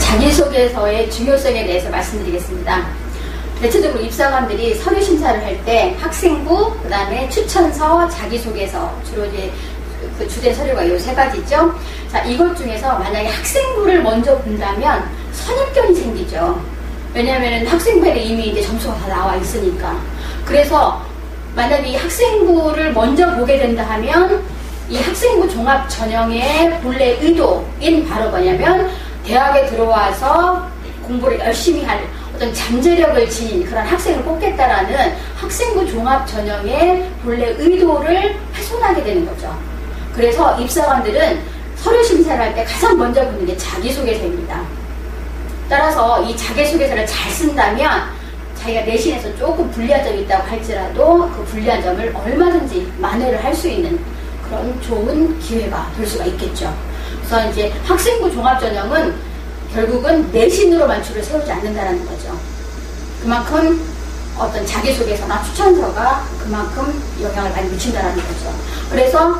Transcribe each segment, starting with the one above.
자기소개서의 중요성에 대해서 말씀드리겠습니다. 대체적으로 입사관들이 서류 심사를 할 때 학생부, 그 다음에 추천서, 자기소개서, 주로 이제 그 주된 서류가 이 세 가지죠. 자, 이것 중에서 만약에 학생부를 먼저 본다면 선입견이 생기죠. 왜냐하면 학생부에 이미 이제 점수가 다 나와 있으니까. 그래서 만약에 이 학생부를 먼저 보게 된다 하면 이 학생부 종합 전형의 본래 의도인 바로 뭐냐면 대학에 들어와서 공부를 열심히 할 어떤 잠재력을 지닌 그런 학생을 뽑겠다라는 학생부 종합 전형의 본래 의도를 훼손하게 되는 거죠. 그래서 입사관들은 서류 심사를 할 때 가장 먼저 보는 게 자기소개서입니다. 따라서 이 자기소개서를 잘 쓴다면 자기가 내신에서 조금 불리한 점이 있다고 할지라도 그 불리한 점을 얼마든지 만회를 할 수 있는 그런 좋은 기회가 될 수가 있겠죠. 그래서 이제 학생부 종합전형은 결국은 내신으로만 줄을 세우지 않는다는 거죠. 그만큼 어떤 자기소개서나 추천서가 그만큼 영향을 많이 미친다는 거죠. 그래서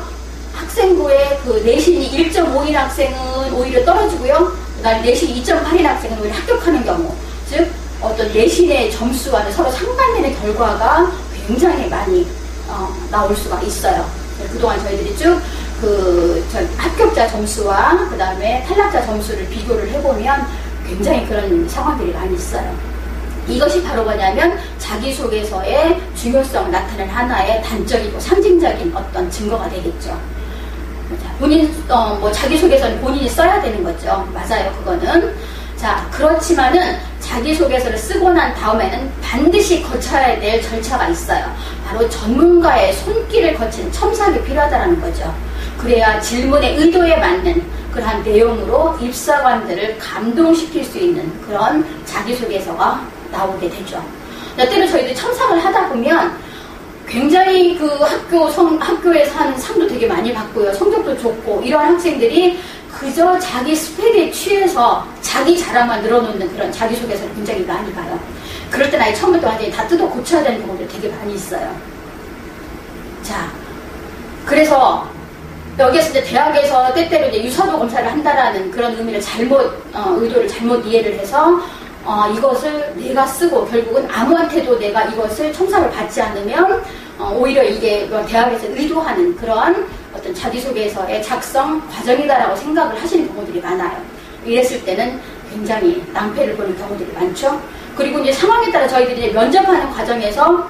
학생부의 그 내신이 1.5인 학생은 오히려 떨어지고요. 그다음에 내신 2.8인 학생은 오히려 합격하는 경우, 즉 어떤 내신의 점수와는 서로 상반되는 결과가 굉장히 많이 나올 수가 있어요. 그동안 저희들이 쭉 합격자 점수와 그 다음에 탈락자 점수를 비교를 해보면 굉장히 그런 상황들이 많이 있어요. 이것이 바로 뭐냐면 자기소개서의 중요성을 나타내는 하나의 단적이고 상징적인 어떤 증거가 되겠죠. 본인, 자기소개서는 본인이 써야 되는 거죠. 맞아요, 그거는. 자, 그렇지만은 자기소개서를 쓰고 난 다음에는 반드시 거쳐야 될 절차가 있어요. 바로 전문가의 손길을 거치는 첨삭이 필요하다는 거죠. 그래야 질문의 의도에 맞는 그러한 내용으로 입사관들을 감동시킬 수 있는 그런 자기소개서가 나오게 되죠. 때로 저희들이 첨삭을 하다 보면 굉장히 그 학교에서 하는 상도 되게 많이 받고요. 성적도 좋고 이런 학생들이 그저 자기 스펙에 취해서 자기 자랑만 늘어놓는 그런 자기소개서를 굉장히 많이 봐요. 그럴 땐 아예 처음부터 완전히 다 뜯어 고쳐야 되는 경우도 되게 많이 있어요. 자, 그래서 여기에서 이제 대학에서 때때로 이제 유사도 검사를 한다라는 그런 의미를 의도를 잘못 이해를 해서 이것을 내가 쓰고 결국은 아무한테도 내가 이것을 첨삭을 받지 않으면 오히려 이게 대학에서 의도하는 그런 어떤 자기소개서의 작성 과정이다라고 생각을 하시는 경우들이 많아요. 이랬을 때는 굉장히 낭패를 보는 경우들이 많죠. 그리고 이제 상황에 따라 저희들이 이제 면접하는 과정에서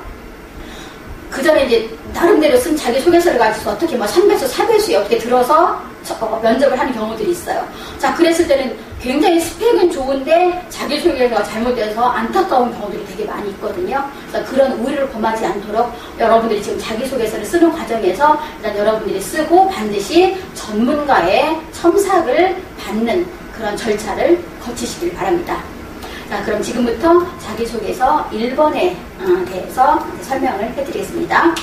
그 전에 이제 나름대로 쓴 자기소개서를 가지고 어떻게 3배수, 4배수에 어떻게 들어서 면접을 하는 경우들이 있어요. 자, 그랬을 때는 굉장히 스펙은 좋은데 자기소개서가 잘못돼서 안타까운 경우들이 되게 많이 있거든요. 그래서 그런 오해를 범하지 않도록 여러분들이 지금 자기소개서를 쓰는 과정에서 일단 여러분들이 쓰고 반드시 전문가의 첨삭을 받는 그런 절차를 거치시길 바랍니다. 자, 그럼 지금부터 자기소개서 1번에 대해서 설명을 해드리겠습니다.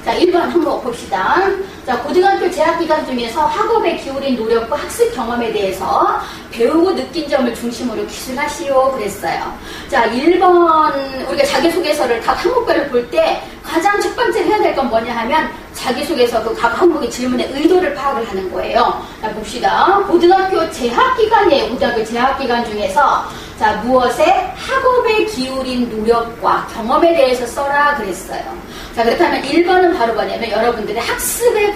자, 1번 한번 봅시다. 자, 고등학교 재학기간 중에서 학업에 기울인 노력과 학습 경험에 대해서 배우고 느낀 점을 중심으로 기술하시오 그랬어요. 자, 1번 우리가 자기소개서를 각 항목별을 볼 때 가장 첫 번째 해야 될 건 뭐냐 하면 자기소개서 그 각 항목의 질문의 의도를 파악을 하는 거예요. 자, 봅시다. 고등학교 재학기간 중에서 자, 무엇에 학업에 기울인 노력과 경험에 대해서 써라 그랬어요. 자, 그렇다면 1번은 바로 뭐냐면 여러분들의 학습의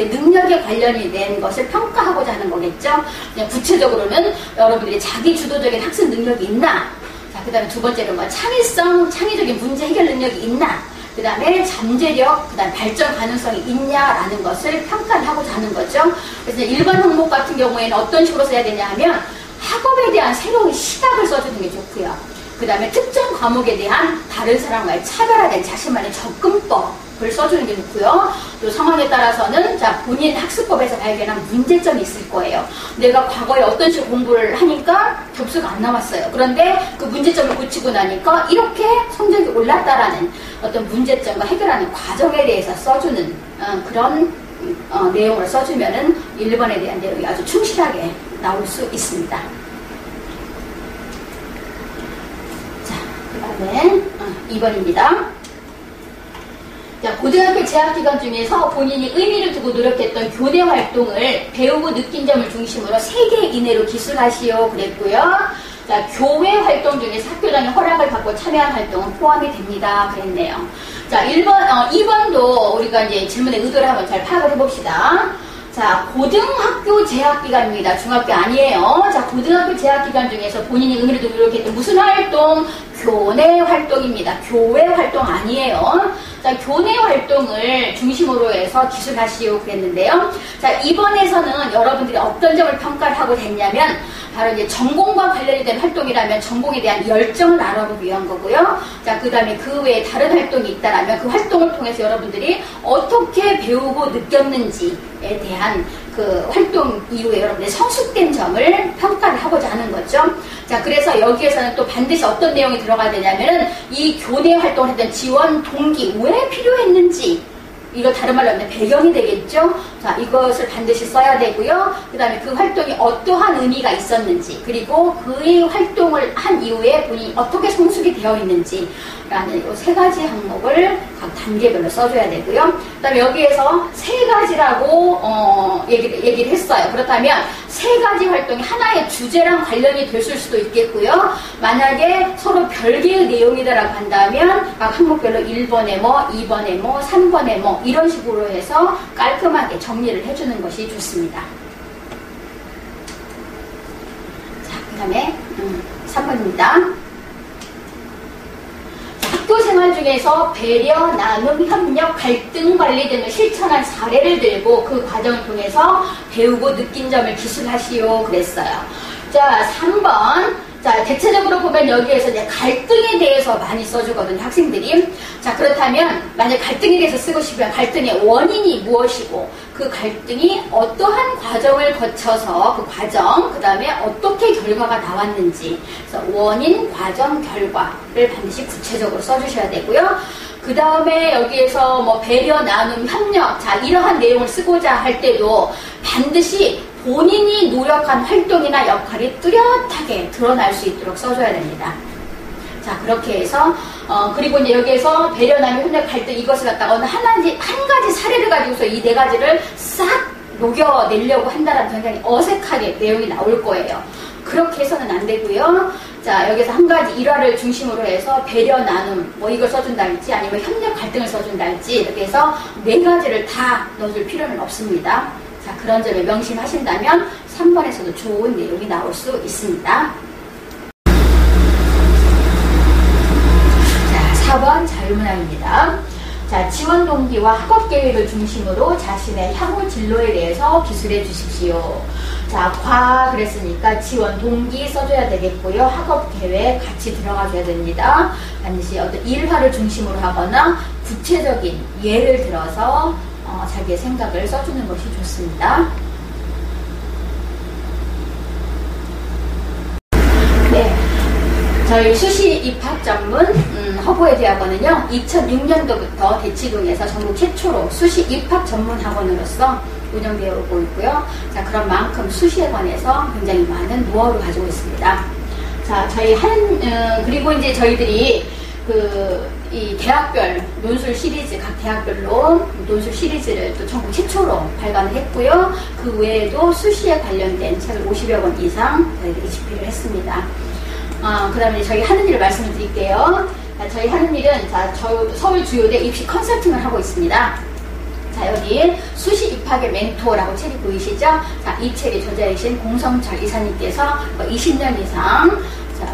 능력에 관련이 된 것을 평가하고자 하는 거겠죠. 그냥 구체적으로는 여러분들이 자기 주도적인 학습 능력이 있나? 자, 그 다음에 두 번째는 창의성, 창의적인 문제 해결 능력이 있나? 그 다음에 잠재력, 그 다음에 발전 가능성이 있냐라는 것을 평가를 하고자 하는 거죠. 그래서 1번 항목 같은 경우에는 어떤 식으로 써야 되냐 하면 학업에 대한 새로운 시각을 써주는 게 좋고요. 그 다음에 특정 과목에 대한 다른 사람과의 차별화된 자신만의 접근법을 써주는 게 좋고요. 또 상황에 따라서는 자, 본인 학습법에서 발견한 문제점이 있을 거예요. 내가 과거에 어떤 식으로 공부를 하니까 점수가 안 나왔어요. 그런데 그 문제점을 고치고 나니까 이렇게 성적이 올랐다라는 어떤 문제점과 해결하는 과정에 대해서 써주는 그런 내용을 써주면은 1번에 대한 내용이 아주 충실하게 나올 수 있습니다. 자, 그 다음에 2번입니다. 자, 고등학교 재학기간 중에서 본인이 의미를 두고 노력했던 교내 활동을 배우고 느낀 점을 중심으로 3개 이내로 기술하시오 그랬고요. 자, 교회 활동 중에서 학교장의 허락을 받고 참여한 활동은 포함이 됩니다. 그랬네요. 자, 2번도 우리가 이제 질문의 의도를 한번 잘 파악을 해봅시다. 자, 고등학교 재학기간입니다. 중학교 아니에요. 자, 고등학교 재학기간 중에서 본인이 의미를 두고 노력했던 무슨 활동? 교내 활동입니다. 교회 활동 아니에요. 자, 교내 활동을 중심으로 해서 기술하시오 그랬는데요. 자, 이번에서는 여러분들이 어떤 점을 평가를 하고 됐냐면 바로 이제 전공과 관련이 된 활동이라면 전공에 대한 열정을 알아보기 위한 거고요. 자, 그 다음에 그 외에 다른 활동이 있다라면 그 활동을 통해서 여러분들이 어떻게 배우고 느꼈는지에 대한 그 활동 이후에 여러분들의 성숙된 점을 평가를 하고자 하는 거죠. 자, 그래서 여기에서는 또 반드시 어떤 내용이 들어가야 되냐면은 이 교내 활동을 했던 지원 동기 왜 필요했는지 이거 다른 말로 하면 배경이 되겠죠. 자, 이것을 반드시 써야 되고요. 그 다음에 그 활동이 어떠한 의미가 있었는지 그리고 그의 활동을 한 이후에 본인이 어떻게 성숙이 되어 있는지 라는 이 3가지 항목을 각 단계별로 써줘야 되고요. 그 다음에 여기에서 3가지라고 얘기를 했어요. 그렇다면 3가지 활동이 하나의 주제랑 관련이 됐을 수도 있겠고요. 만약에 서로 별개의 내용이다라고 한다면 각 항목별로 1번에 뭐, 2번에 뭐, 3번에 뭐 이런 식으로 해서 깔끔하게 정리를 해주는 것이 좋습니다. 자, 그 다음에 3번입니다. 학교 생활 중에서 배려, 나눔, 협력, 갈등 관리 등을 실천한 사례를 들고 그 과정을 통해서 배우고 느낀 점을 기술하시오 그랬어요. 자, 3번. 자, 대체적으로 보면 여기에서 이제 갈등에 대해서 많이 써주거든요, 학생들이. 자, 그렇다면 만약 갈등에 대해서 쓰고 싶으면 갈등의 원인이 무엇이고 그 갈등이 어떠한 과정을 거쳐서 그 과정, 그 다음에 어떻게 결과가 나왔는지 그래서 원인, 과정, 결과를 반드시 구체적으로 써주셔야 되고요. 그 다음에 여기에서 뭐 배려, 나눔, 협력 자, 이러한 내용을 쓰고자 할 때도 반드시 본인이 노력한 활동이나 역할이 뚜렷하게 드러날 수 있도록 써줘야 됩니다. 자, 그렇게 해서 그리고 이제 여기에서 배려, 나눔, 협력, 갈등 이것을 갖다가 어느 한 가지 사례를 가지고서 이 4가지를 싹 녹여내려고 한다는 굉장히 어색하게 내용이 나올 거예요. 그렇게 해서는 안 되고요. 자, 여기서 한 가지 일화를 중심으로 해서 배려, 나눔 뭐 이걸 써준다 할지 아니면 협력, 갈등을 써준다 할지 이렇게 해서 4가지를 다 넣어줄 필요는 없습니다. 자, 그런 점을 명심하신다면 3번에서도 좋은 내용이 나올 수 있습니다. 자, 4번 자유문항입니다. 자, 지원 동기와 학업 계획을 중심으로 자신의 향후 진로에 대해서 기술해 주십시오. 자, 그랬으니까 지원 동기 써줘야 되겠고요. 학업 계획 같이 들어가줘야 됩니다. 반드시 어떤 일화를 중심으로 하거나 구체적인 예를 들어서 자기의 생각을 써주는 것이 좋습니다. 네, 저희 수시 입학 전문 허브의 대학원은요 2006년도부터 대치동에서 전국 최초로 수시 입학 전문 학원으로서 운영되어 오고 있고요. 자, 그런 만큼 수시에 관해서 굉장히 많은 노하우를 가지고 있습니다. 자, 저희 그리고 이제 저희들이 이 대학별 논술 시리즈, 각 대학별로 논술 시리즈를 또 전국 최초로 발간을 했고요. 그 외에도 수시에 관련된 책을 50여 권 이상 저희들이 집필을 했습니다. 그 다음에 저희 하는 일을 말씀을 드릴게요. 자, 저희 하는 일은 서울 주요대 입시 컨설팅을 하고 있습니다. 자, 여기 수시 입학의 멘토라고 책이 보이시죠? 자, 이 책의 저자이신 공성철 이사님께서 20년 이상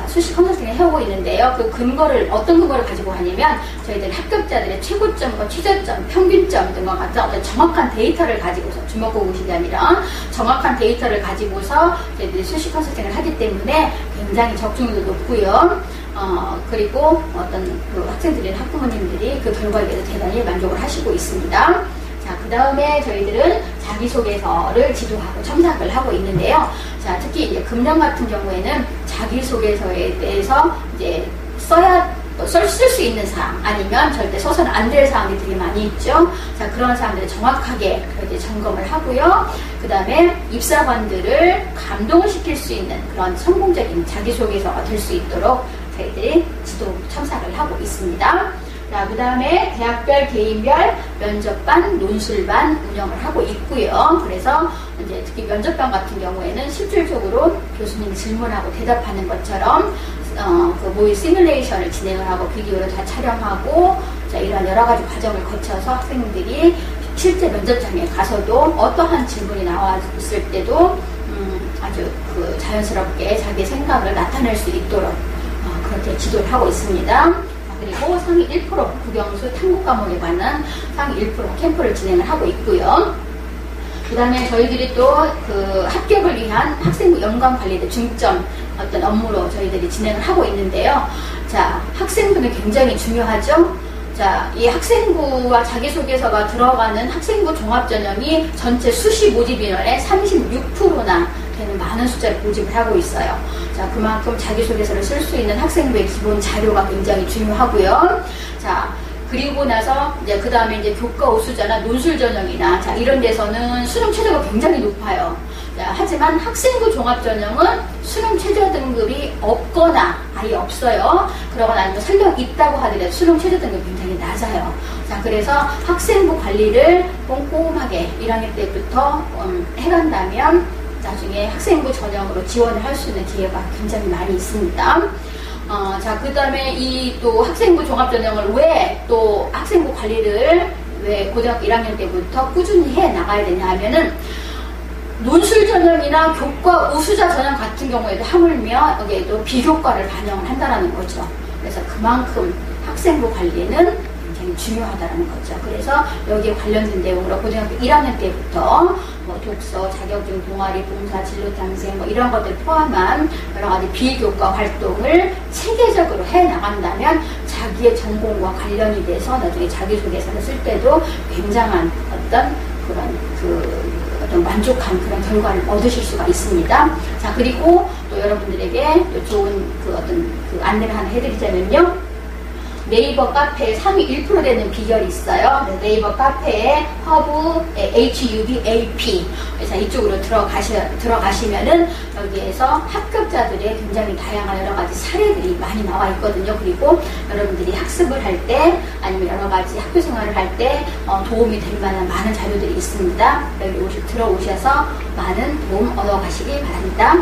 수시 컨설팅을 해오고 있는데요. 그 근거를 어떤 근거를 가지고 하냐면 저희들 합격자들의 최고점과 최저점, 평균점 등과 같은 어떤 정확한 데이터를 가지고서 주목고시이 아니라 정확한 데이터를 가지고서 저희들이 수시 컨설팅을 하기 때문에 굉장히 적중률도 높고요. 그리고 어떤 그 학생들이나 학부모님들이 그 결과에 대해서 대단히 만족을 하시고 있습니다. 자, 그 다음에 저희들은 자기소개서를 지도하고 첨삭을 하고 있는데요. 자, 특히 이제 금년 같은 경우에는 자기소개서에 대해서 이제 쓸 수 있는 사항 아니면 절대 써서는 안 될 사항이 되게 많이 있죠. 자, 그런 사항들을 정확하게 이제 점검을 하고요. 그 다음에 입사관들을 감동을 시킬 수 있는 그런 성공적인 자기소개서가 될 수 있도록 저희들이 지도 첨삭을 하고 있습니다. 자, 그 다음에 대학별, 개인별, 면접반, 논술반 운영을 하고 있고요. 그래서 이제 특히 면접반 같은 경우에는 실질적으로 교수님이 질문하고 대답하는 것처럼 그 모의 시뮬레이션을 진행을 하고 비디오를 다 촬영하고 자, 이런 여러 가지 과정을 거쳐서 학생들이 실제 면접장에 가서도 어떠한 질문이 나왔을 때도 아주 그 자연스럽게 자기 생각을 나타낼 수 있도록 그렇게 지도를 하고 있습니다. 그리고 상위 1% 국영수 탐구 과목에 관한 상위 1% 캠프를 진행을 하고 있고요. 그 다음에 저희들이 또 그 합격을 위한 학생부 연관 관리대 중점 어떤 업무로 저희들이 진행을 하고 있는데요. 자, 학생부는 굉장히 중요하죠. 자, 이 학생부와 자기소개서가 들어가는 학생부 종합전형이 전체 수시 모집 인원의 36%나 되는 많은 숫자를 모집을 하고 있어요. 자, 그만큼 자기소개서를 쓸 수 있는 학생부의 기본 자료가 굉장히 중요하고요. 자, 그리고 나서 이제 그 다음에 이제 교과 우수자나 논술 전형이나 자, 이런 데서는 수능 최저가 굉장히 높아요. 자, 하지만 학생부 종합 전형은 수능 최저 등급이 없거나 아예 없어요. 그러거나 아니면 설령 있다고 하더라도 수능 최저 등급이 굉장히 낮아요. 자, 그래서 학생부 관리를 꼼꼼하게 1학년 때부터 해간다면 나중에 학생부 전형으로 지원을 할 수 있는 기회가 굉장히 많이 있습니다. 자, 그 다음에 이 또 학생부 종합전형을 왜 또 학생부 관리를 왜 고등학교 1학년 때부터 꾸준히 해 나가야 되냐 하면은 논술 전형이나 교과 우수자 전형 같은 경우에도 하물며 여기에도 비교과를 반영을 한다는 거죠. 그래서 그만큼 학생부 관리는 굉장히 중요하다는 거죠. 그래서 여기에 관련된 내용으로 고등학교 1학년 때부터 뭐 독서, 자격증, 동아리, 봉사, 진로 탐색 뭐 이런 것들 포함한 여러 가지 비교과 활동을 체계적으로 해 나간다면 자기의 전공과 관련이 돼서 나중에 자기소개서를 쓸 때도 굉장한 어떤 그런 어떤 만족한 그런 결과를 얻으실 수가 있습니다. 자, 그리고 또 여러분들에게 또 좋은 어떤 안내를 하나 해드리자면요. 네이버 카페에 상위 1% 되는 비결이 있어요. 네, 네이버 카페에 허브 HUBAP 그래서 이쪽으로 들어가시면은 여기에서 합격자들의 굉장히 다양한 여러 가지 사례들이 많이 나와 있거든요. 그리고 여러분들이 학습을 할 때 아니면 여러 가지 학교 생활을 할 때 도움이 될 만한 많은 자료들이 있습니다. 여기 들어오셔서 많은 도움 얻어 가시기 바랍니다.